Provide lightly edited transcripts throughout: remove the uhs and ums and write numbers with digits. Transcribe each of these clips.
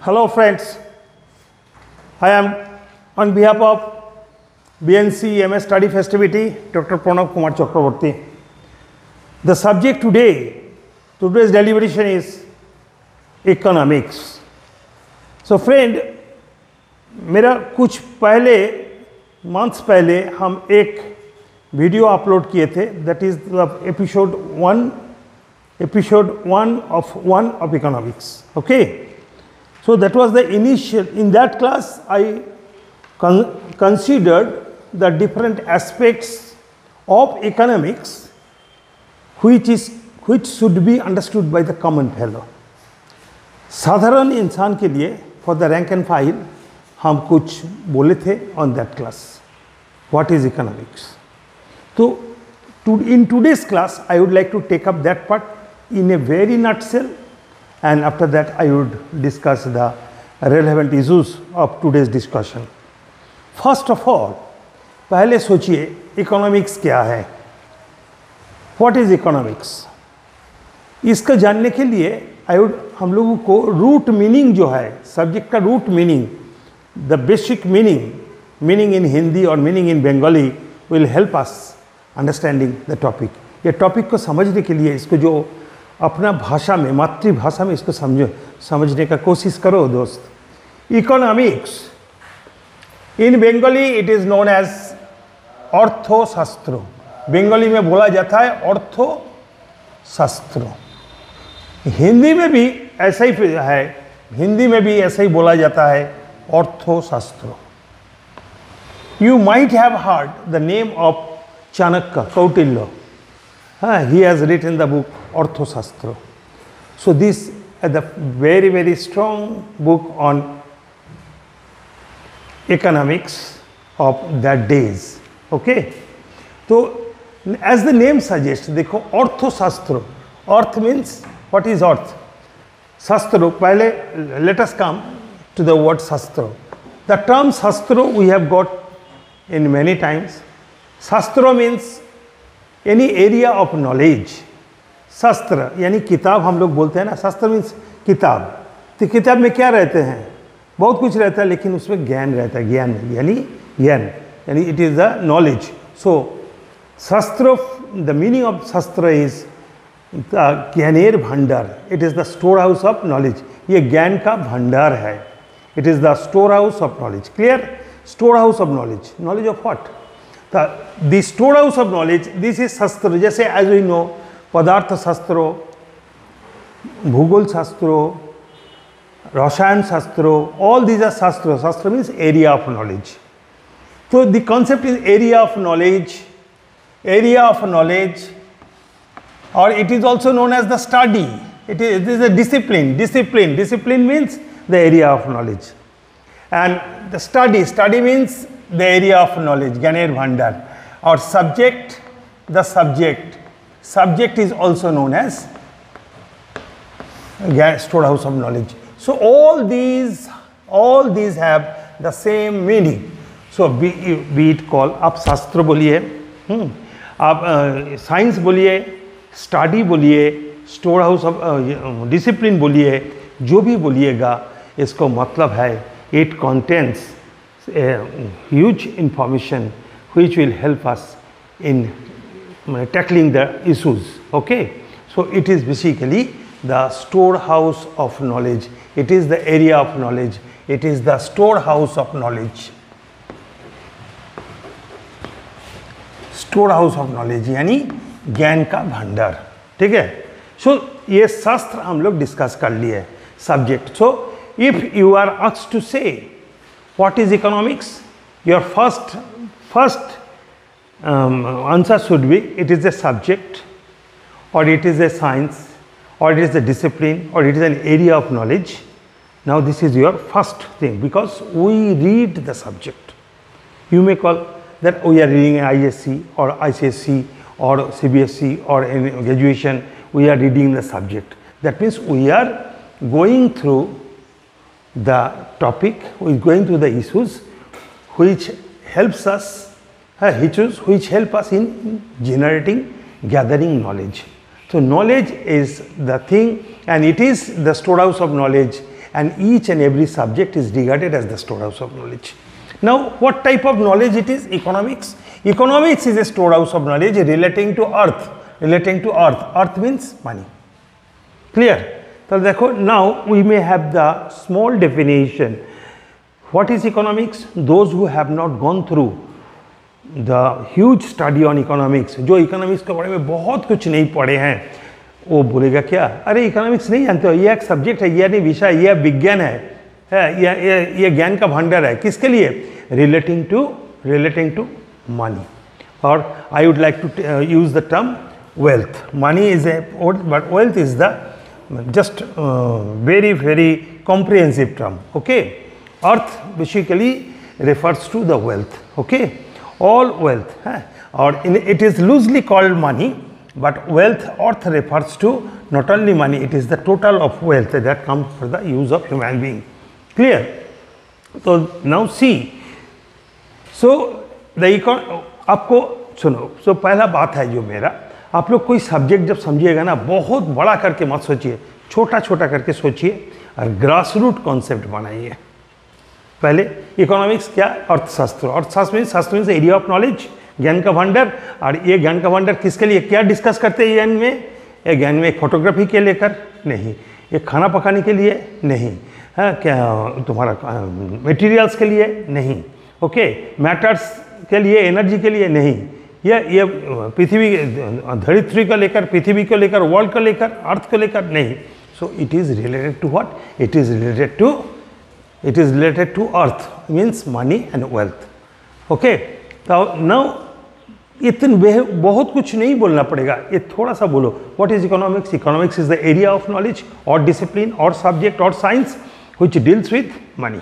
Hello friends, I am on behalf of BNC MS Study Festivity, Dr. Pranav Kumar Chakraborty. The subject today's deliberation is economics. So friend, मेरा कुछ months पहले हम एक video upload किए थे, that is the episode 1 of economics. Okay. So that was the initial. In that class, I considered the different aspects of economics, which should be understood by the common fellow. साधारण इंसान के लिए, for the rank and file, हम कुछ बोले थे on that class. What is economics? So, in today's class, I would like to take up that part in a very nutshell. And after that, I would discuss the relevant issues of today's discussion. First of all, पहले सोचिए economics क्या है? What is economics? इसका जानने के लिए हम लोगों को रूट मीनिंग जो है, सब्जेक्ट का root meaning, the basic meaning in Hindi और meaning in Bengali will help us understanding the topic. ये टॉपिक को समझने के लिए इसको जो अपना भाषा में, मातृभाषा में इसको समझने का कोशिश करो दोस्त. Economics in Bengali it is known as अर्थशास्त्र. बंगाली में बोला जाता है अर्थशास्त्र. हिंदी में भी ऐसा ही है, हिंदी में भी ऐसा ही बोला जाता है अर्थशास्त्र. You might have heard the name of Chanakya, Kautilya. He has written the book Arthashastra. So this is the very strong book on economics of that days. Okay. So as the name suggests, देखो Arthashastra. Arth means what is Arth? Shastra. पहले let us come to the word Shastra. The term Shastra we have got in many times. Shastra means any area of knowledge. शास्त्र यानी किताब हम लोग बोलते हैं ना, शास्त्र मीन्स किताब. तो किताब में क्या रहते हैं? बहुत कुछ रहता है, लेकिन उसमें ज्ञान रहता है. ज्ञान यानी इट इज़ द नॉलेज. सो शास्त्र, द मीनिंग ऑफ शास्त्र इज द ज्ञानेर भंडार. It is the store house of knowledge. ये ज्ञान का भंडार है. It is the store house of knowledge. Clear? Store house of knowledge. Knowledge of what? The storehouse of knowledge, this is शास्त्र. जैसे as we know, पदार्थ शास्त्र, भूगोल शास्त्र, रसायन शास्त्र, all these are शास्त्र. शास्त्र means area of knowledge. So the concept is area of knowledge, or it is also known as the study. It is a discipline. Discipline means the area of knowledge, and the study means the area of knowledge, Gyaner Bhandar. Or subject is also known as storehouse of knowledge. So all these have the same meaning. So be it called, आप शास्त्र बोलिए, आप science बोलिए, study बोलिए, store house of discipline बोलिए, जो भी बोलिएगा, इसको मतलब है it contains a huge information which will help us in tackling the issues. Okay, so it is basically the storehouse of knowledge. It is the area of knowledge. It is the storehouse of knowledge. Storehouse of knowledge यानी ज्ञान का भंडार. ठीक है. So ये शास्त्र हम लोग डिस्कस कर लिए subject. So if you are asked to say what is economics, your first answer should be it is a subject, or it is a science, or it is a discipline, or it is an area of knowledge. Now this is your first thing, because we read the subject. You may call that we are reading an ISC or ICSC or CBSC or in graduation we are reading the subject. That means we are going through the topic, we are going through the issues which helps us, which help us in gathering knowledge. So knowledge is the thing, and it is the storehouse of knowledge, and each and every subject is regarded as the storehouse of knowledge. Now, what type of knowledge it is? Economics. Economics is a storehouse of knowledge relating to earth. Relating to earth. Earth means money. Clear? So, now we may have the small definition. What is economics? Those who have not gone through the huge study on economics, जो economics के बारे में बहुत कुछ नहीं पढ़े हैं, वो बोलेगा क्या? अरे economics नहीं जानते हो, ये एक सब्जेक्ट है, ये नहीं विषय, ये विज्ञान है, ये ज्ञान का भंडार है. किसके लिए? Relating to money. Or I would like to use the term wealth. Money is a, but wealth is the just very, very comprehensive term. Okay. Earth basically refers to the wealth. Okay. All wealth, or it is loosely called money, but wealth, earth refers to not only money, it is the total of wealth that comes for the use of human being. Clear? So now see, so the आपको सुनो, so पहला बात है जो मेरा, आप लोग कोई सब्जेक्ट जब समझिएगा ना, बहुत बड़ा करके मत सोचिए, छोटा छोटा करके सोचिए और ग्रासरूट कॉन्सेप्ट बनाइए. पहले इकोनॉमिक्स क्या? अर्थशास्त्र. अर्थशास्त्र में शास्त्र मीन्स एरिया ऑफ नॉलेज, ज्ञान का भंडार. और ये ज्ञान का भंडार किसके लिए क्या डिस्कस करते हैं ज्ञान में? ये ज्ञान में फोटोग्राफी के लेकर नहीं, ये खाना पकाने के लिए नहीं, हाँ क्या तुम्हारा मटेरियल्स के लिए नहीं, ओके, मैटर्स के लिए, एनर्जी के लिए नहीं, ये पृथ्वी धरित्री को लेकर, पृथ्वी को लेकर, वर्ल्ड को लेकर, अर्थ को लेकर नहीं. So it is related to what? It is related to earth, means money and wealth. Okay. So now इतने बहुत कुछ नहीं बोलना पड़ेगा, ये थोड़ा सा बोलो. What is economics? Economics is the area of knowledge or discipline or subject or science which deals with money.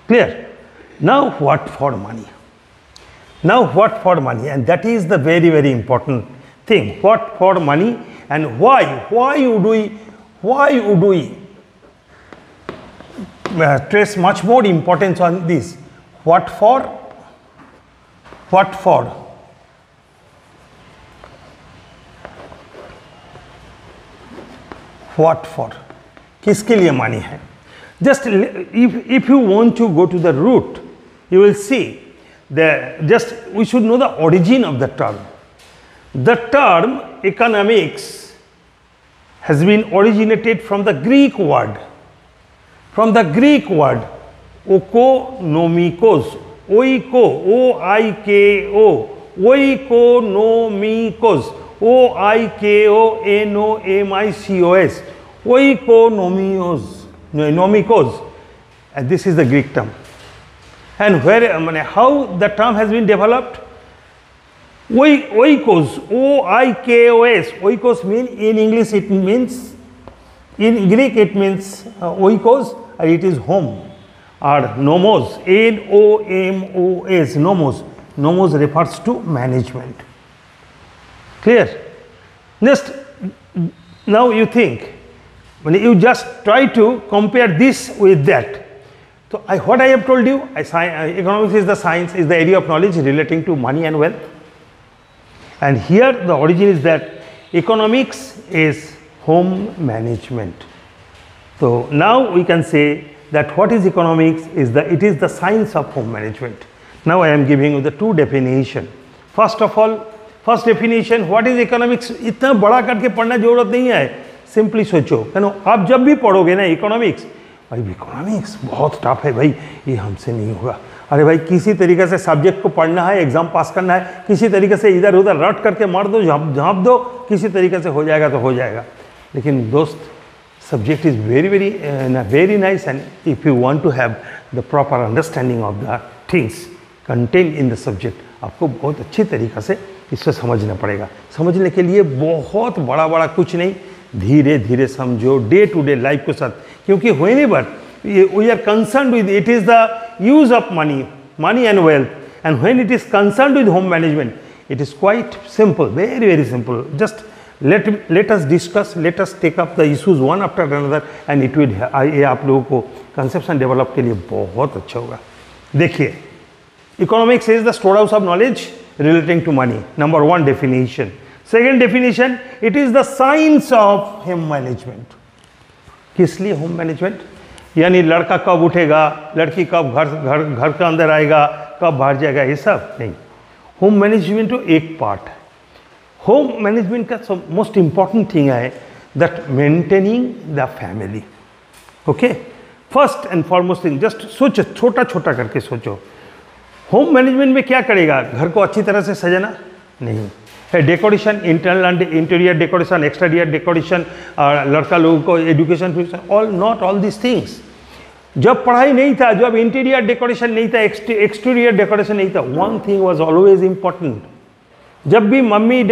Clear? Now what for money? Now what for money? And that is the very, very important thing. What for money and why? Why would we stress much more importance on this? What for? What for? What for? किसके लिए money है? Just if you want to go to the root, you will see just we should know the origin of the term. The term economics has been originated from the Greek word. From the Greek word oikonomikos, O-I-K-O, oikonomikos, O-I-K-O-N-O-M-I-C-O-S, oikonomikos, and this is the Greek term. And how the term has been developed? Oikos, O-I-K-O-S, oikos means, in English it means, in Greek it means oikos, and it is home, or nomos, N-O-M-O-S, nomos. Nomos refers to management. Clear? Just now you think, when you just try to compare this with that. So what I have told you, economics is the science, is the area of knowledge relating to money and wealth. And here the origin is that economics is home management. So now we can say that what is economics is it is the science of home management. Now I am giving you the two definition. First of all, first definition, what is economics? इतना बड़ा करके पढ़ना जरूरत नहीं है, simply सोचो. आप जब भी पढ़ोगे ना इकोनॉमिक्स, भाई इकोनॉमिक्स बहुत टफ है भाई, ये हमसे नहीं होगा. अरे भाई किसी तरीके से सब्जेक्ट को पढ़ना है, एग्जाम पास करना है, किसी तरीके से इधर उधर रट करके मार दो, झाँप दो, किसी तरीके से हो जाएगा तो हो जाएगा. लेकिन दोस्त, subject is very nice, and if you want to have the proper understanding of the things contained in the subject, आपको बहुत अच्छी तरीक़ा से इसको समझना पड़ेगा. समझने के लिए बहुत बड़ा कुछ नहीं, धीरे धीरे समझो, डे टू डे लाइफ के साथ. क्योंकि whenever we are concerned with, it is the use of money and wealth, and when it is concerned with home management, it is quite simple, very simple. Just let us discuss, let us take up the issues one after another, and it will आप लोगों को conception develop के लिए बहुत अच्छा होगा. देखिए, economics is the storehouse of knowledge relating to money. Number one definition. Second definition, it is the science of home management. किस लिए home management? यानी लड़का कब उठेगा, लड़की कब घर के अंदर आएगा, कब बाहर जाएगा, ये सब नहीं। होम मैनेजमेंट तो एक पार्ट है। होम मैनेजमेंट का मोस्ट इंपॉर्टेंट थिंग है that maintaining the family. Okay, first and foremost thing, just सोचो, छोटा छोटा करके सोचो। होम मैनेजमेंट में क्या करेगा? घर को अच्छी तरह से सजाना नहीं है, decoration, internal and interior decoration, exterior decoration, लड़का लोगों को education, all not all this things. जब पढ़ाई नहीं था, जब इंटीरियर डेकोरेशन नहीं था, एक्सटीरियर डेकोरेशन नहीं था, one thing was always important. जब भी मम्मी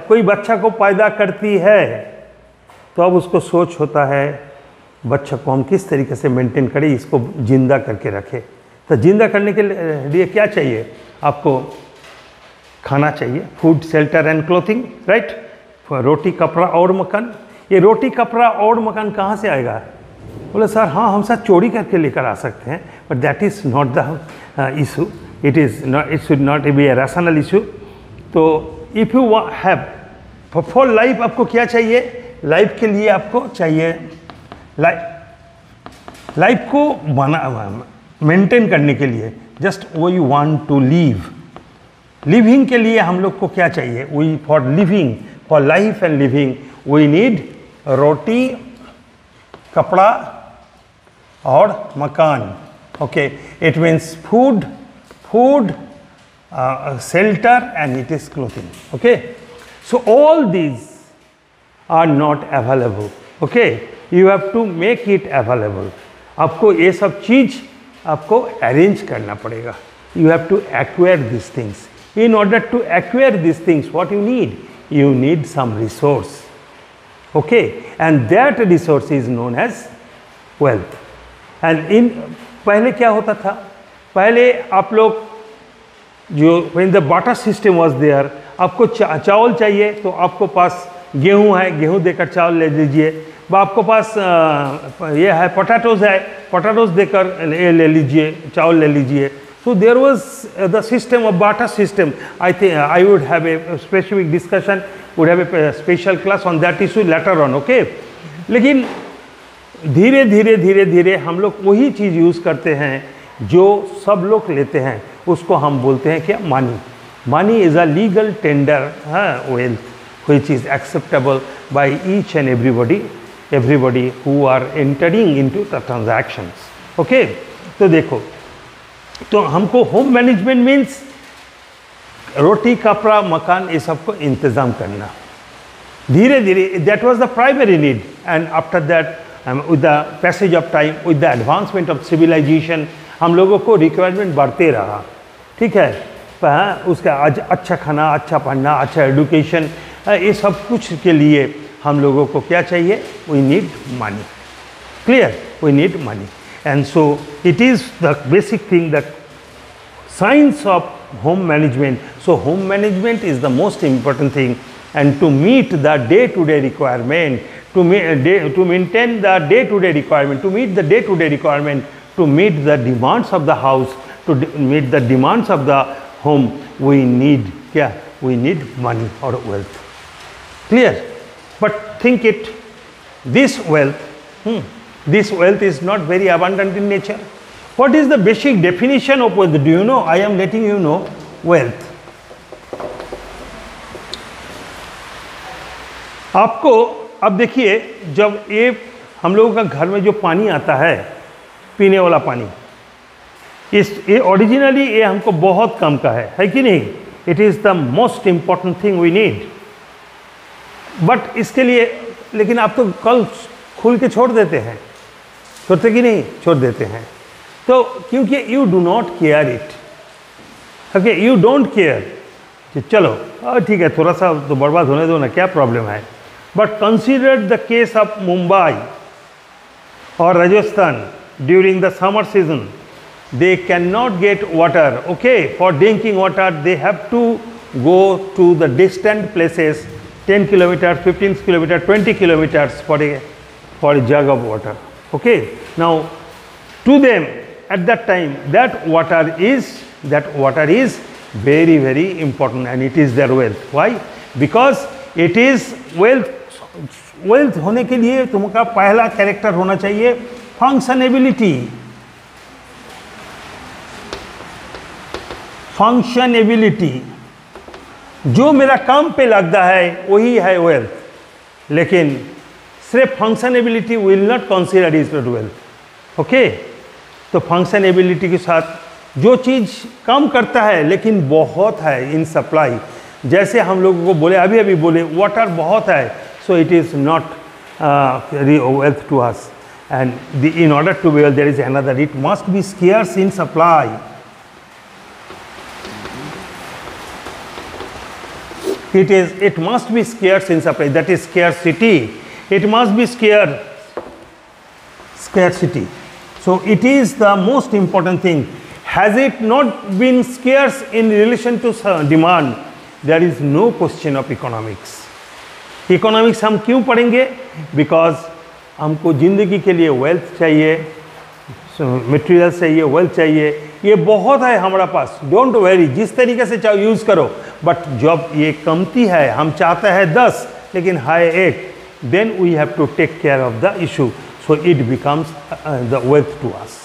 कोई बच्चा को पैदा करती है तो अब उसको सोच होता है बच्चा को हम किस तरीके से मेंटेन करें, इसको जिंदा करके रखें। तो जिंदा करने के लिए क्या चाहिए? आपको खाना चाहिए, food, shelter and clothing, right? रोटी, कपड़ा और मकान। ये रोटी, कपड़ा और मकान कहाँ से आएगा? बोले सर हाँ, हम साथ चोरी करके लेकर आ सकते हैं, but that is not the issue, it should not be a rational issue. तो if you have for life, आपको क्या चाहिए? लाइफ के लिए आपको चाहिए, लाइफ को मेंटेन करने के लिए, just we want to live, living के लिए हम लोग को क्या चाहिए? We for living, for life and living we need रोटी, कपड़ा और मकान। Okay, it means food, shelter, and it is clothing. Okay, so all these are not available. Okay, you have to make it available. आपको ये सब चीज आपको arrange करना पड़ेगा. You have to acquire these things. In order to acquire these things, what you need? You need some resource. Okay, and that resource is known as wealth. And in पहले क्या होता था? पहले आप लोग जो when the barter system was there, आपको चावल चाहिए तो आपको पास गेहूं है, गेहूं देकर चावल ले लीजिए. आपको पास ये है पोटैटोज है, पोटैटोज देकर ले लीजिए, चावल ले लीजिए. So there was the system of barter system. I think I would have a specific discussion, would have a special class on that issue later on. Okay, लेकिन धीरे धीरे धीरे धीरे हम लोग वही चीज़ यूज़ करते हैं जो सब लोग लेते हैं, उसको हम बोलते हैं क्या? Money. Money is a legal tender wealth which is acceptable by each and everybody who are entering into the transactions. Okay, तो देखो, तो हमको होम मैनेजमेंट मीन्स रोटी, कपड़ा, मकान, ये सबको इंतज़ाम करना. धीरे धीरे that was the primary need, and after that with the passage of time, with the advancement of civilization, हम लोगों को रिक्वायरमेंट बढ़ते रहा. ठीक है, उसका आज अच्छा खाना, अच्छा पढ़ना, अच्छा एजुकेशन, ये सब कुछ के लिए हम लोगों को क्या चाहिए? We need money. Clear? We need money. And so it is the basic thing, the science of home management. So home management is the most important thing, and to meet the day-to-day requirement, to maintain the day-to-day requirement, to meet the day-to-day requirement, to meet the demands of the house, to meet the demands of the home, we need kya? We need money or wealth. Clear? But think it, this wealth is not very abundant in nature. What is the basic definition of wealth? Do you know? I am letting you know wealth. आपको अब देखिए, जब ये हम लोगों का घर में जो पानी आता है, पीने वाला पानी, ये ओरिजिनली ये हमको बहुत कम का है कि नहीं? It is the most important thing we need. But इसके लिए, लेकिन आप तो कल खुल के छोड़ देते हैं, छोड़ते कि नहीं? छोड़ देते हैं. तो क्योंकि you do not care it. Okay, you don't care कि चलो ठीक है, थोड़ा सा तो बर्बाद होने दो ना, क्या प्रॉब्लम है. But consider the case of Mumbai or Rajasthan during the summer season. They cannot get water. Okay, for drinking water, they have to go to the distant places, 10 kilometers, 15 kilometers, 20 kilometers for a jug of water. Okay, now to them at that time, that water is very, very important, and it is their wealth. Why? Because it is wealth. Wealth होने के लिए तुमका पहला character होना चाहिए फंक्शनेबिलिटी जो मेरा काम पे लगता है वही है वेल्थ, लेकिन सिर्फ functionability will not consider is not wealth. Okay, तो फंक्शनेबिलिटी के साथ जो चीज़ कम करता है लेकिन बहुत है इन सप्लाई, जैसे हम लोगों को बोले अभी अभी बोले वाटर बहुत है, so it is not wealth to us, and in order to be wealth there is another, it must be scarce in supply. It must be scarce in supply, that is scarcity. It must be scarcity. So it is the most important thing. Has it not been scarce in relation to demand, there is no question of economics. Economics हम क्यों पढ़ेंगे? Because हमको ज़िंदगी के लिए wealth चाहिए, material चाहिए, wealth चाहिए, ये बहुत है हमारा पास, डोंट वेरी, जिस तरीके से चाहो यूज़ करो, बट जब ये कमती है, हम चाहते हैं 10 लेकिन है 1, then we have to take care of the issue, so it becomes the wealth to us.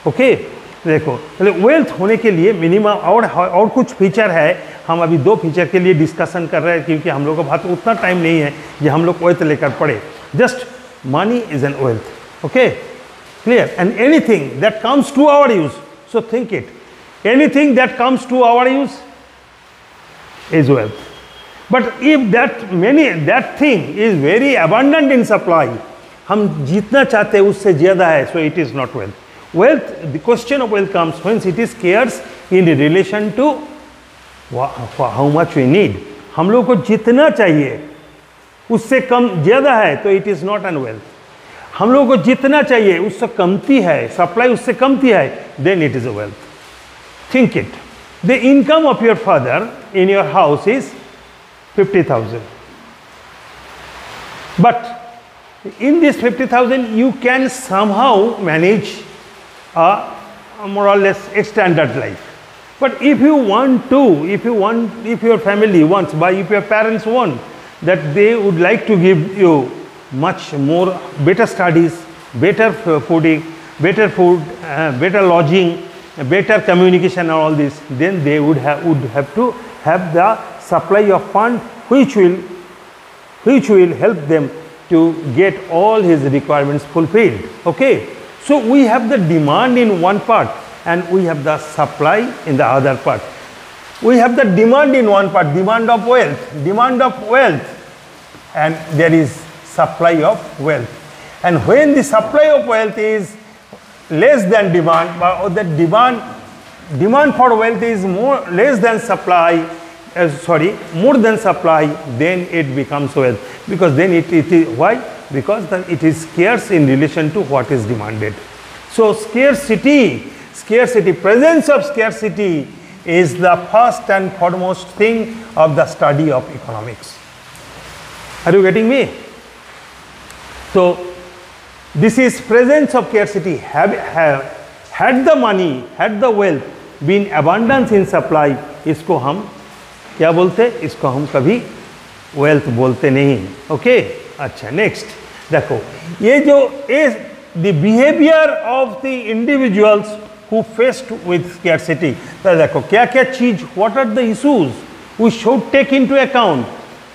Okay, देखो वेल्थ होने के लिए मिनिमम और कुछ फीचर है, हम अभी 2 फीचर के लिए डिस्कशन कर रहे हैं क्योंकि हम लोग के पास उतना टाइम नहीं है कि हम लोग वेल्थ लेकर पढ़े। Just money is an wealth, okay, clear, and anything that comes to our use, so think it, anything that comes to our use is wealth. But if that thing is very abundant in supply, हम जितना चाहते हैं उससे ज़्यादा है, so it is not wealth. Wealth, the question of wealth comes when it is scarce in relation to how much we need. हम लोग को जितना चाहिए उससे कम ज़्यादा है तो it is not an wealth. हम लोगों को जितना चाहिए उससे कमती है, सप्लाई उससे कमती है, then it is a wealth. Think it, the income of your father in your house is 50,000, but in this 50,000 you can somehow manage a more or less standard life. But if your family wants, if your parents want that they would like to give you much more, better studies, better fooding, better food, better lodging, better communication and all this, then they would have to have the supply of fund which will help them to get all his requirements fulfilled. Okay, so we have the demand in one part and we have the supply in the other part. We have the demand in one part, demand of wealth, and there is supply of wealth. And when the supply of wealth is less than demand, or the demand for wealth is more than supply, then it becomes wealth. Because then it is, why? Because it is scarce in relation to what is demanded. So scarcity, presence of scarcity is the first and foremost thing of the study of economics. Are you getting me? So this is presence of scarcity. Had the money, had the wealth been abundance in supply, इसको हम क्या बोलते? इसको हम कभी wealth बोलते नहीं. Okay, अच्छा, नेक्स्ट देखो, ये जो the behavior of the individuals who faced with scarcity, तो देखो क्या क्या चीज, what are the issues we should take into account?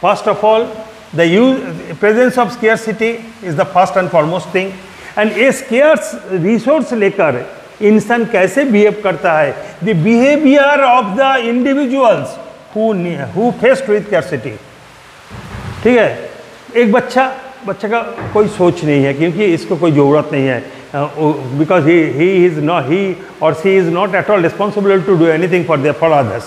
First of all, the presence of scarcity is the first and foremost thing, and a scarce resource लेकर इंसान कैसे behave करता है, the behavior of the individuals who faced with scarcity. ठीक है, एक बच्चा का कोई सोच नहीं है क्योंकि इसको कोई ज़रूरत नहीं है, because he or she is not at all responsible to do anything for others,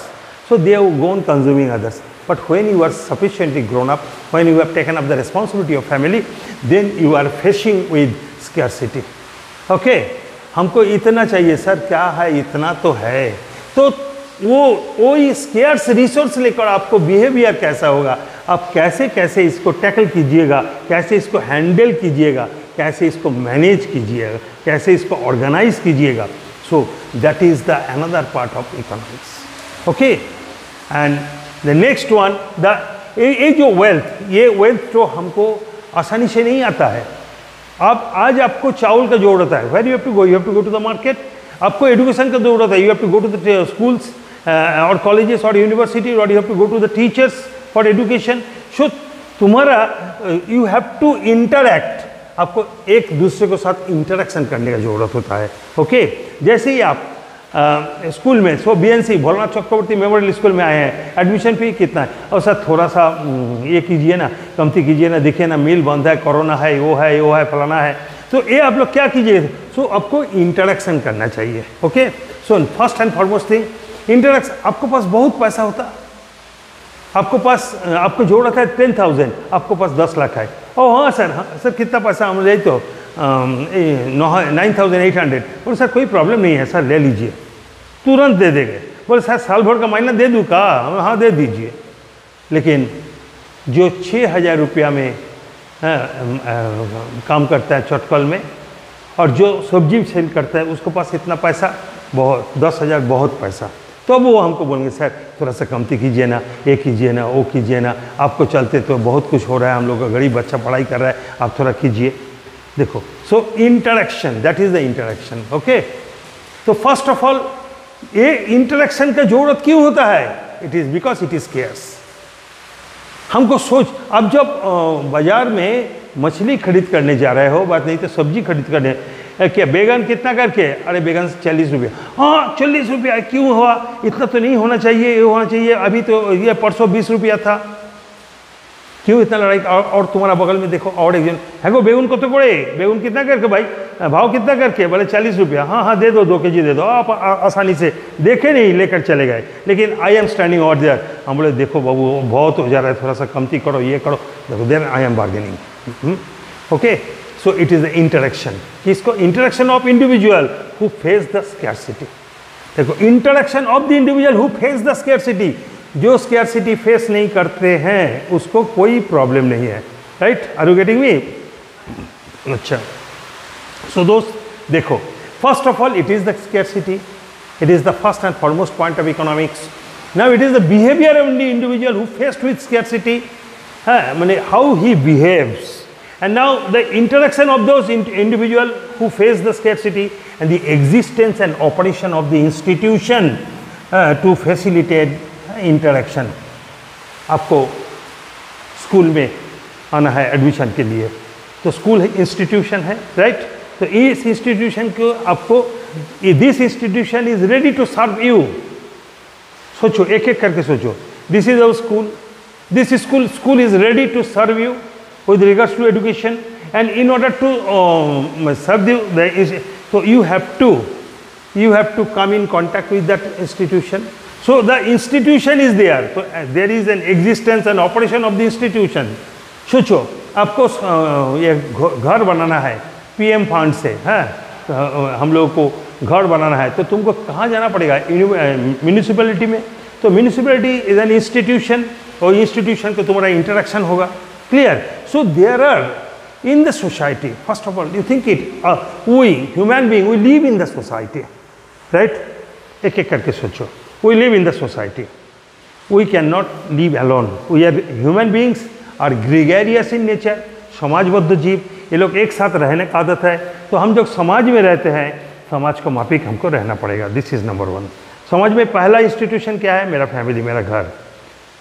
so they have gone consuming others. But when you are sufficiently grown up, when you have taken up the responsibility of family, then you are facing with scarcity. Okay, हमको इतना चाहिए sir, क्या है, इतना तो है, तो वो स्केर्स रिसोर्स लेकर आपको बिहेवियर कैसा होगा, आप कैसे इसको टैकल कीजिएगा, कैसे इसको हैंडल कीजिएगा, कैसे इसको मैनेज कीजिएगा, कैसे इसको ऑर्गेनाइज कीजिएगा. So that is the another part of economics. Okay, and the next one, ये जो वेल्थ, ये वेल्थ जो हमको आसानी से नहीं आता है, आप आज आपको चावल का जरूरत है, where you have to go, you have to go to the market. आपको एजुकेशन का जरूरत है, you have to go to the schools और कॉलेजेस और यूनिवर्सिटी, और you have to go to the teachers for education. So तुम्हारा you have to interact, आपको एक दूसरे के साथ इंटरेक्शन करने का जरूरत होता है। ओके, जैसे ही आप स्कूल में सो BNC भोलानाथ चक्रवर्ती मेमोरियल स्कूल में आए हैं, एडमिशन फी कितना है, और सर थोड़ा सा ये कीजिए ना, कमती कीजिए ना, देखिए ना मिल बंद है, कोरोना है, वो है, वो है, फलाना है। तो ये आप लोग क्या कीजिए, सो आपको इंटरेक्शन करना चाहिए। Okay, so first and foremost thing interaction. आपको पास बहुत पैसा होता, आपको पास आपको जरूरत है 10,000, आपको पास 10 लाख है। ओ हाँ सर कितना पैसा हम ले, तो 9,800। बोले सर कोई प्रॉब्लम नहीं है सर, ले लीजिए, तुरंत दे देंगे। बोले सर साल भर का महीना दे दूँ का, हाँ दे दीजिए। लेकिन जो 6,000 रुपया में काम करता है चटकल में, और जो सब्जी सेल करता है उसके पास इतना पैसा, बहुत 10,000 बहुत पैसा। तो अब वो हमको बोलेंगे सर थोड़ा सा कमती कीजिए ना, ये कीजिए ना, वो कीजिए ना, आपको चलते तो बहुत कुछ हो रहा है, हम लोग का गरीब बच्चा पढ़ाई कर रहा है, आप थोड़ा कीजिए। देखो, so interaction, that is the interaction. Okay, तो फर्स्ट ऑफ ऑल ये इंटरेक्शन का जरूरत क्यों होता है, it is because it is scarce. हमको सोच, अब जब बाजार में मछली खरीद करने जा रहे हो, बात नहीं तो सब्जी खरीद करने, क्या बैगन कितना करके, अरे बैगन 40 रुपया, हाँ 40 रुपया क्यों हुआ, इतना तो नहीं होना चाहिए, ये होना चाहिए, अभी तो ये परसों 20 रुपया था, क्यों इतना लड़ाई। और तुम्हारा बगल में देखो और एक जन है गो, बेगुन को तो पड़े, बेगुन कितना करके भाई, भाव कितना करके, बोले 40 रुपया, हाँ हाँ दे दो, 2 kg दे दो। आप आसानी से देखे नहीं, लेकर चले गए। लेकिन I am standing over there, हम बोले देखो बाबू बहुत हो जा रहा है, थोड़ा सा कमती करो, ये करो, देखो then I am bargaining. Okay, so it is the interaction. किसको, interaction of individual who face the scarcity. देखो, interaction of the individual who face the scarcity, जो स्कैरसिटी फेस नहीं करते हैं उसको कोई प्रॉब्लम नहीं है। Right, are you getting me? अच्छा, सो दोस्त देखो, first of all it is the scarcity, it is the first and foremost point of economics. Now it is the behaviour of the individual who faced with scarcity, माने how he behaves. And now the interaction of those individual who face the scarcity and the existence and operation of the institution to facilitate interaction. आपको school में आना है admission के लिए, तो school institution है, right. तो इस इंस्टीट्यूशन को आपको, this institution is ready to serve you. सोचो, एक एक करके सोचो, this is our school, this school is ready to serve you with regards to education, and in order to serve so you have to come in contact with that institution. So the institution is there, so there is an existence and operation of the institution. सोचो, आपको ये घर बनाना है PM fund से, हाँ हम लोगों को घर बनाना है, तो तुमको कहाँ जाना पड़ेगा, म्यूनिसिपैलिटी में। तो म्यूनिसिपैलिटी इज एन इंस्टीट्यूशन, और इंस्टीट्यूशन को तुम्हारा इंटरेक्शन होगा। Clear? So there are in the society, first of all, you think it, we human being, we live in the society, right? एक एक करके सोचो, we live in the society, we cannot live alone, we are human beings are gregarious in nature, समाजबद्ध जीव, ये लोग एक साथ रहने का आदत है। तो हम जो समाज में रहते हैं, समाज को माफिक हमको रहना पड़ेगा, दिस इज नंबर 1। समाज में पहला इंस्टीट्यूशन क्या है, मेरा फैमिली, मेरा घर।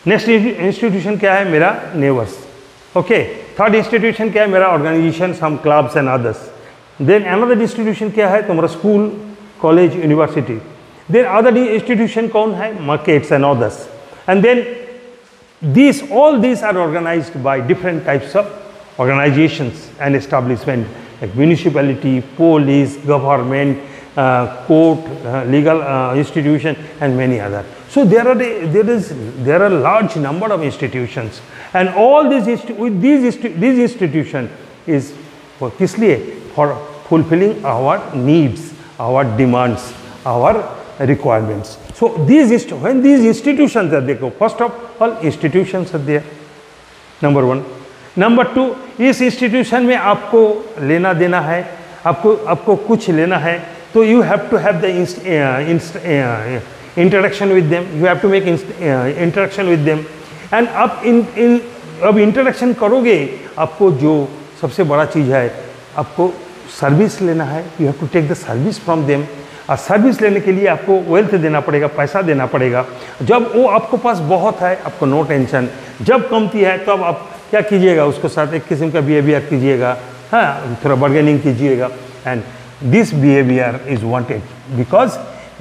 नेक्स्ट इंस्टीट्यूशन क्या है, मेरा नेबर्स। ओके, थर्ड इंस्टीट्यूशन क्या है, मेरा organisation, some clubs and others. Then another institution क्या है, तुम्हारा school, college, university. Then other institution कौन है, markets and others. And then these all these are organized by different types of organizations and establishment like municipality, police, government, court, legal institution and many other. So there are large number of institutions, and all these institution is for किस लिए, for fulfilling our needs, our demands, our requirements. So when these institutions are there, first of all institutions are there, number 1. Number 2, इस institution में आपको लेना देना है, आपको कुछ लेना है, तो you have to have the interaction with them, you have to make interaction with them, and अब interaction करोगे, आपको जो सबसे बड़ा चीज़ है आपको सर्विस लेना है, you have to take the service from them. और सर्विस लेने के लिए आपको वेल्थ देना पड़ेगा, पैसा देना पड़ेगा। जब वो आपको पास बहुत है, आपको नो टेंशन। जब कमती है तब आप क्या कीजिएगा, उसको साथ एक किस्म का बिहेवियर कीजिएगा, हाँ, थोड़ा बार्गेनिंग कीजिएगा। And this behaviour is wanted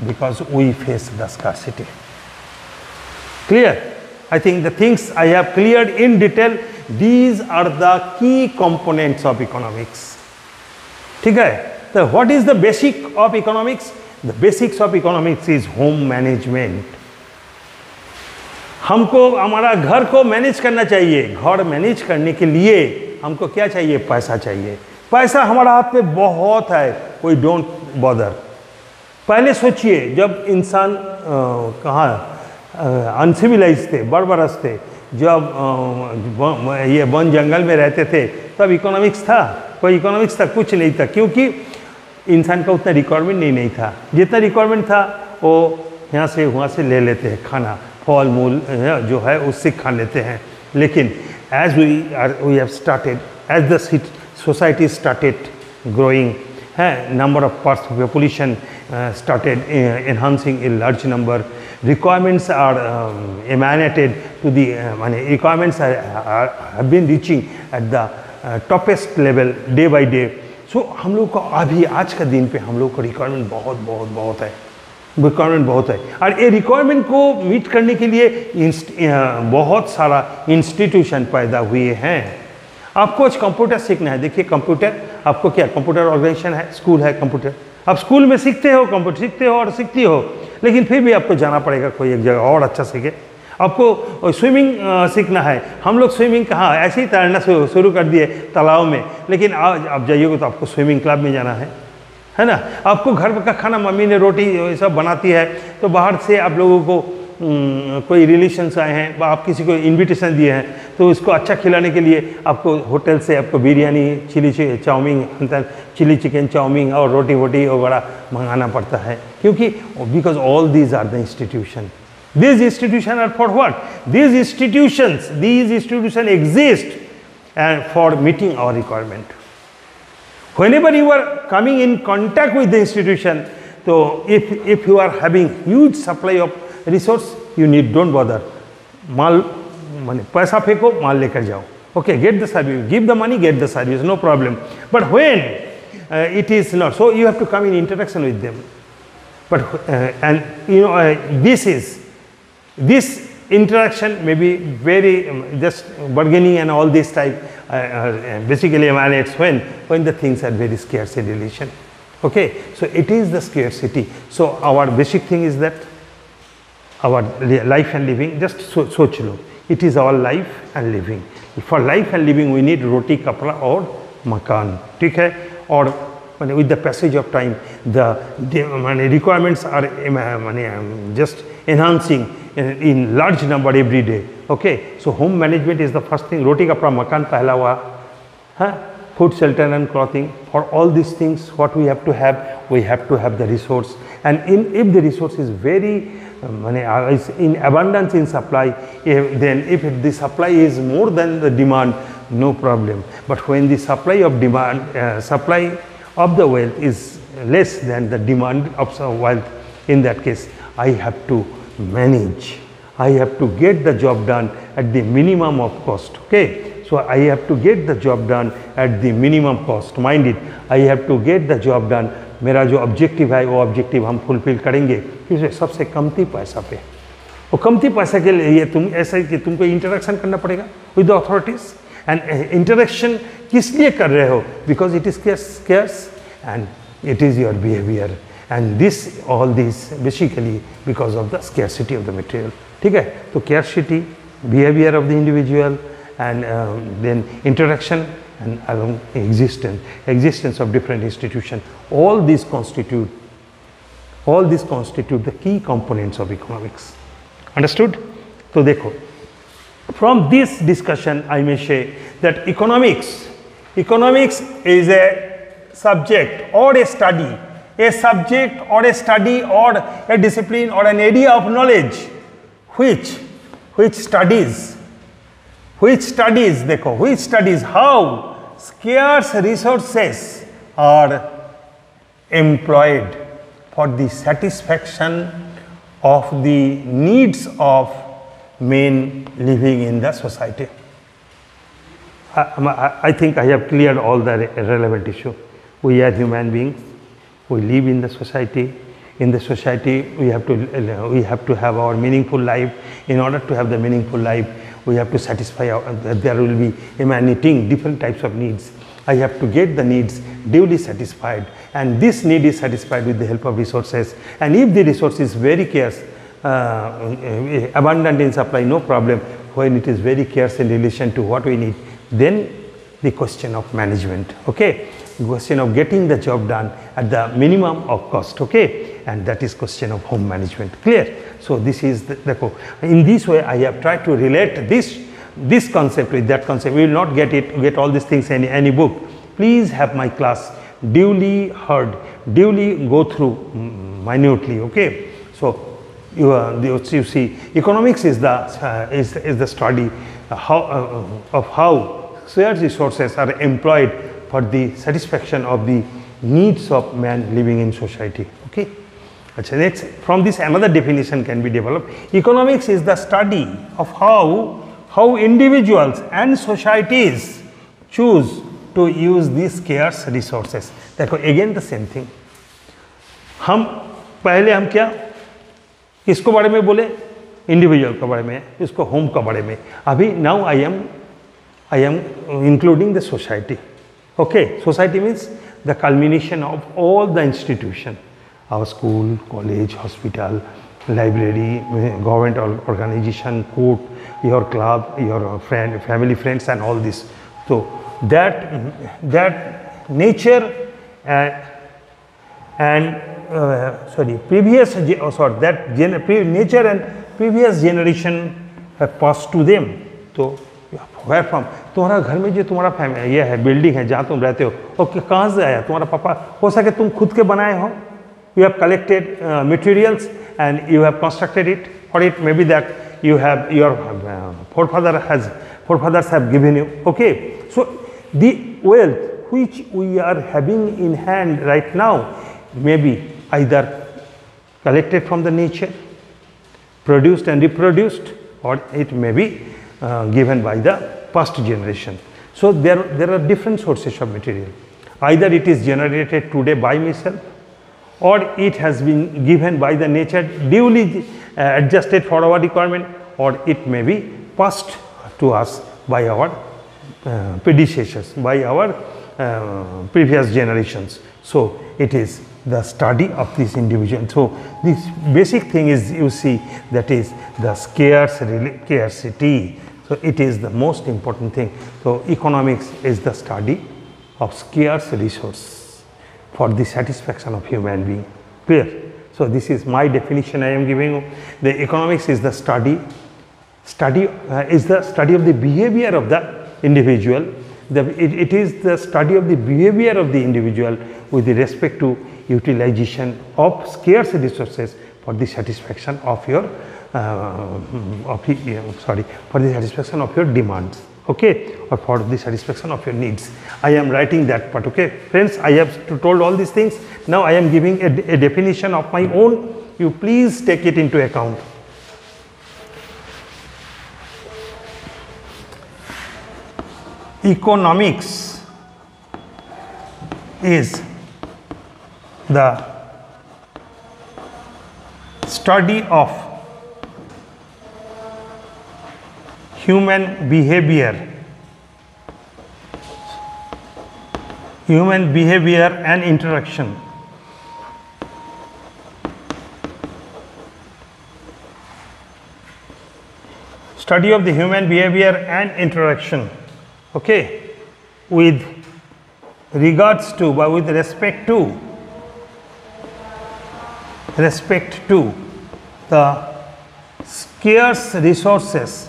because we face the scarcity. Clear? I think the things I have cleared in detail, these are the key components of economics. ठीक है? So what is the basic of economics? The basics of economics is home management. हमको हमारा घर को manage करना चाहिए। घर manage करने के लिए हमको क्या चाहिए? पैसा चाहिए। पैसा हमारा हाथ में बहुत है, we don't bother। पहले सोचिए जब इंसान कहाँ अनसिविलाइज थे, बर्बरस थे, जब ये वन जंगल में रहते थे, तब इकोनॉमिक्स था? कोई इकोनॉमिक्स था? कुछ नहीं था, क्योंकि इंसान का उतना रिक्वायरमेंट नहीं था। जितना रिक्वायरमेंट था वो यहाँ से वहाँ से ले लेते हैं, खाना फल मूल जो है उससे खा लेते हैं। लेकिन as we have started, as the society started growing, number of population started enhancing a large number. Requirements are emanated to the requirements have been reaching at the toppest level day by day. So हम लोग को अभी आज का दिन पे हम लोग को रिक्वायरमेंट बहुत है, रिक्वायरमेंट बहुत है। और ये रिक्वायरमेंट को मीट करने के लिए बहुत सारा इंस्टीट्यूशन पैदा हुए हैं। आपको आज कंप्यूटर सीखना है, देखिए कंप्यूटर आपको क्या, कंप्यूटर ऑर्गेनाइजेशन है, स्कूल है कंप्यूटर। आप स्कूल में सीखते हो, कंप्यूटर सीखते हो और सीखती हो, लेकिन फिर भी आपको जाना पड़ेगा कोई एक जगह और अच्छा सीखे। आपको स्विमिंग सीखना है, हम लोग स्विमिंग कहाँ, ऐसे ही तैरना शुरू कर दिए तालाब में, लेकिन आज आप जाइएगा तो आपको स्विमिंग क्लब में जाना है ना। आपको घर का खाना मम्मी ने रोटी ये सब बनाती है, तो बाहर से आप लोगों को कोई रिलेशंस आए हैं, आप किसी को इनविटेशन दिए हैं, तो उसको अच्छा खिलाने के लिए आपको होटल से आपको बिरयानी, चिली चिकन चाउमीन और रोटी वोटी वगैरह मंगाना पड़ता है, क्योंकि because all these are the institution. These institutions are for what? These institutions exist and for meeting our requirement. Whenever you are coming in contact with the institution, so if you are having huge supply of resource, you don't bother. माल माने पैसा फेंको, माल लेकर जाओ. Okay, get the service, give the money, get the service, no problem. But when it is not, so you have to come in interaction with them. But and you know this interaction may be very just bargaining and all this type basically emanates when the things are very scarce in relation. Okay, so it is the scarcity. So our basic thing is that our life and living, just soch lo, it is our life and living. For life and living we need roti, kapra or makan. ठीक है, और with the passage of time the requirements are just enhancing in large number every day. Okay, so home management is the first thing. Roti kapra makan pehla hua, food, shelter and clothing. For all these things what we have to have the resource, and if the resource is very is in abundance in supply, then if the supply is more than the demand, no problem. But when the supply of the wealth is less than the demand of wealth, in that case I have to manage, I have to get the job done at the minimum of cost. Okay, so I have to get the job done at the minimum cost. Mind it, I have to get the job done. मेरा जो objective है वो objective हम fulfil करेंगे किससे, सबसे कमती पैसा पे। और कमती पैसा के लिए तुम ऐसा कि तुमको इंटरेक्शन करना पड़ेगा with the authorities. And interaction किस लिए कर रहे हो? Because it is scarce and it is your behavior, and all this basically because of the scarcity of the material. ठीक है, तो scarcity, behavior of the individual, and then interaction and existence of different institutions, all these constitute the key components of economics. Understood? तो देखो, from this discussion I may say that economics is a subject or a study, or a discipline or an area of knowledge which studies how scarce resources are employed for the satisfaction of the needs of men living in the society. I think I have cleared all the relevant issue. We are human beings. We live in the society. In the society, we have to have our meaningful life. In order to have the meaningful life, we have to satisfy there will be emanating different types of needs. I have to get the needs duly satisfied, and this need is satisfied with the help of resources. And if the resource is very scarce, abundant in supply, no problem. When it is very scarce in relation to what we need, then the question of management, okay, the question of getting the job done at the minimum of cost, okay, and that is question of home management. Clear? So this is in this way I have tried to relate this concept with that concept. We will not get all these things in any book. Please have my class duly heard, duly go through minutely, okay. So you see, economics is the study of how scarce resources are employed for the satisfaction of the needs of man living in society, okay. Next, from this another definition can be developed. Economics is the study of how individuals and societies choose to use these scarce resources. देखो again the same thing. पहले हम क्या किसको बारे में बोले, individual के बारे में, इसको होम के बारे में. अभी now I am including the society. Okay, society means the culmination of all the institution, our school, college, hospital, library, government organization, court, your club, your family, friends, and all this. So that nature nature and previous generation have passed to them. So where from? तुम्हारा घर में जो तुम्हारा family ये है, building है जहाँ तुम रहते हो, और कहाँ से आया? तुम्हारा पापा, हो सके तुम खुद के बनाए हो. You have collected materials and you have constructed it, or it may be that you have your forefathers have given you. Okay, so the wealth which we are having in hand right now may be either collected from the nature, produced and reproduced, or it may be given by the past generation. So there are different sources of material. Either it is generated today by myself, or it has been given by the nature, duly adjusted for our requirement, or it may be passed to us by our predecessors, by our previous generations. So it is the study of this individual. So this basic thing is, you see, that is the scarcity. So it is the most important thing. So economics is the study of scarce resource for the satisfaction of human being. Clear? So this is my definition I am giving you. The economics is the study of the behavior of the individual. It is the study of the behavior of the individual with respect to utilization of scarce resources for the satisfaction of your for the satisfaction of your demands, okay, or for the satisfaction of your needs. I am writing that part, okay. Friends, I have told all these things. Now I am giving a definition of my own. You please take it into account. Economics is the study of human behavior and interaction. Study of the human behavior and interaction, okay, with regards to, but with respect to the scarce resources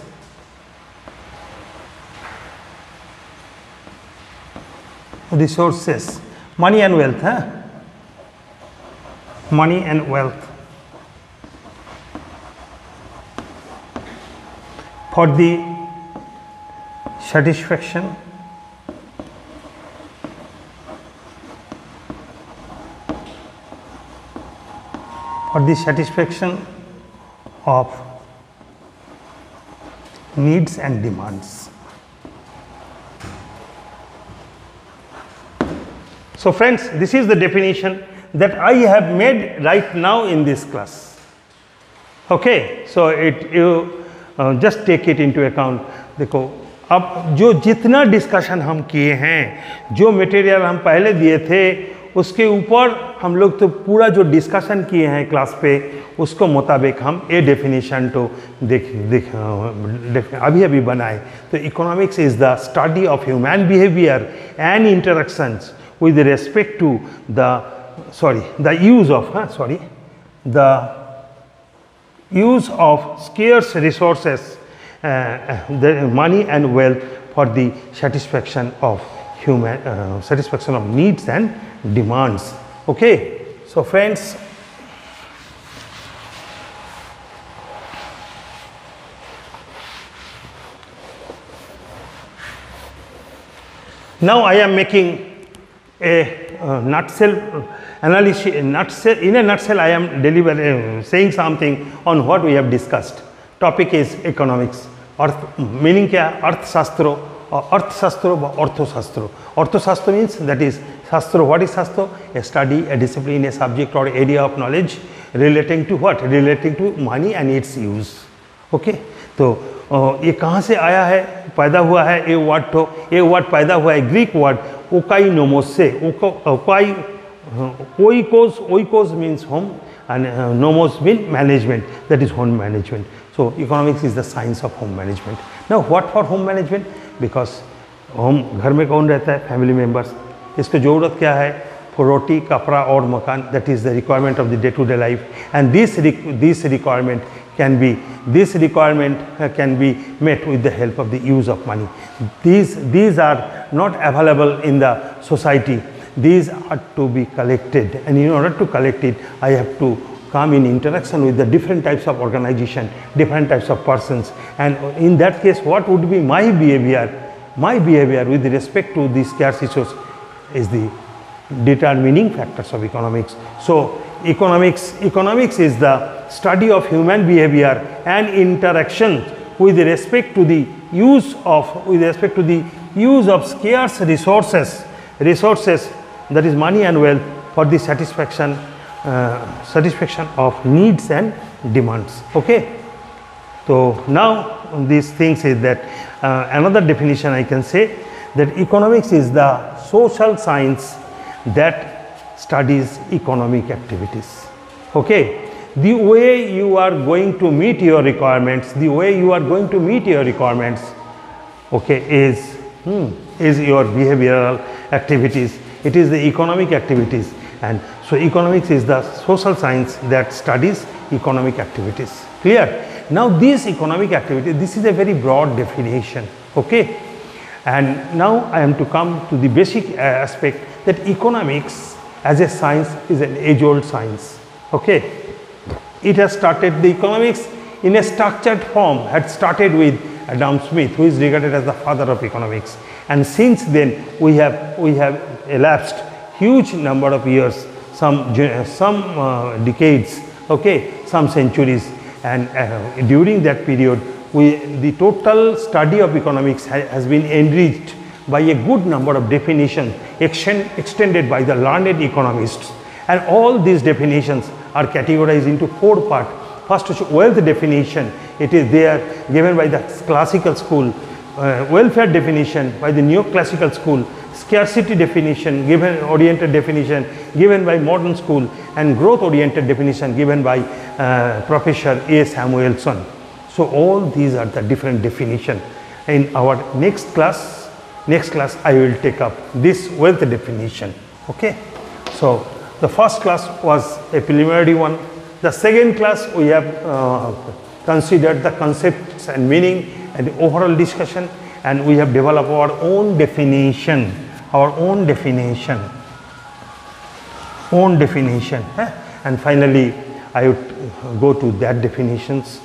money and wealth, money and wealth, for the satisfaction for the satisfaction of needs and demands. So friends, this is the definition that I have made right now in this class. Okay, so you just take it into account. देखो अब जो जितना discussion हम किए हैं, जो material हम पहले दिए थे, उसके ऊपर हम लोग तो पूरा जो डिस्कशन किए हैं क्लास पे, उसको मुताबिक हम ए डेफिनेशन तो अभी अभी बनाए. तो economics is the study of human behaviour and interactions with respect to the use of scarce resources, the money and wealth, for the satisfaction of satisfaction of needs and demands. Okay, so friends, now I am making a nutshell analysis. In a nutshell, I am saying something on what we have discussed. Topic is economics. Meaning क्या? अर्थशास्त्र और अर्थशास्त्र व अर्थशास्त्र. अर्थशास्त्र means that is शास्त्र. What is शास्त्र? A study, a discipline, a subject or area of knowledge relating to what? Relating to money and its use. Okay, तो ये कहाँ से आया है, पैदा हुआ है ये वर्ड? तो ये वर्ड पैदा हुआ है ग्रीक वर्ड ओकाइनोमोस से. Oikos means home and nomos means management, that is home management. So economics is the science of home management. Now what for home management? Because home, घर में कौन रहता है? Family members. इसको ज़रूरत क्या है? रोटी, कपड़ा और मकान. That is the requirement of the day-to-day life. And this requirement can be met with the help of the use of money. These are not available in the society. These are to be collected, and in order to collect it, I have to come in interaction with the different types of organization, different types of persons, and in that case, what would be my behavior? My behavior with respect to these scarce issues is the determining factors of economics. So economics is the study of human behavior and interaction with respect to the use of scarce resources, that is money and wealth, for the satisfaction of needs and demands. Okay, so now these things is that another definition I can say that economics is the social science that studies economic activities. Okay, the way you are going to meet your requirements, okay, is your behavioral activities. It is the economic activities, and so economics is the social science that studies economic activities. Clear? Now this economic activity, this is a very broad definition. Okay, and now I am to come to the basic aspect that economics as a science is an age-old science. Okay, it has started, the economics in a structured form had started with Adam Smith, who is regarded as the father of economics, and since then we have elapsed huge number of years, some decades, okay, some centuries, and during that period the total study of economics has been enriched by a good number of definitions extended by the learned economists, and all these definitions are categorized into 4 parts. First is wealth definition. They are given by the classical school. Welfare definition by the neoclassical school. Scarcity definition oriented definition given by modern school, and growth oriented definition given by Professor A. Samuelson. So all these are the different definition. In our next class I will take up this wealth definition. Okay, so the first class was a preliminary one. The second class we have considered the concepts and meaning and the overall discussion, and we have developed our own definition. And finally I would go to that definitions,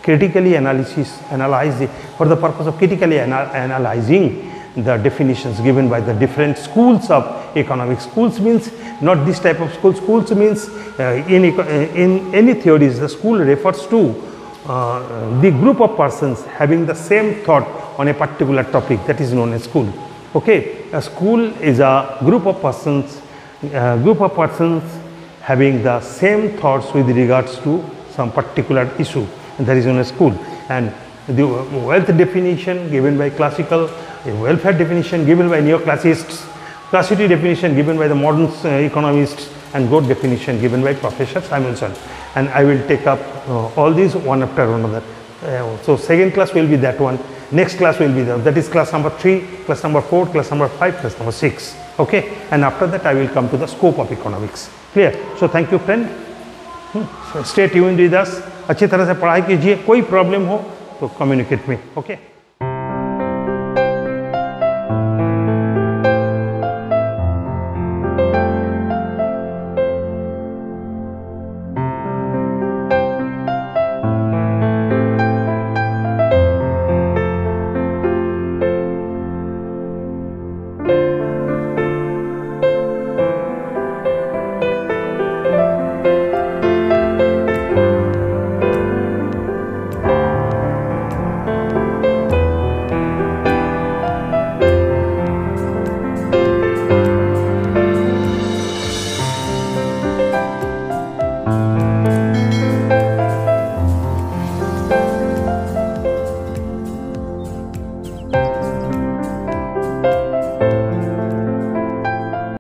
critically analyze it for the purpose of critically analyzing the definitions given by the different schools of economics. Schools means not this type of school. Schools means in any theories, the school refers to the group of persons having the same thought on a particular topic, that is known as school. Okay, a school is a group of persons having the same thoughts with regards to some particular issue, and that is known as school. And the wealth definition given by classical, welfare definition given by neoclassicists, scarcity definition given by the modern economists, and growth definition given by Professor Samuelson. And I will take up all these one after another. So second class will be that one, next class will be that is class number 3, class number 4, class number 5, class number 6. Okay, and after that I will come to the scope of economics. Clear? So thank you friend. So stay tuned with us. अच्छी तरह से पढ़ाई कीजिए, कोई problem हो तो communicate में. Okay.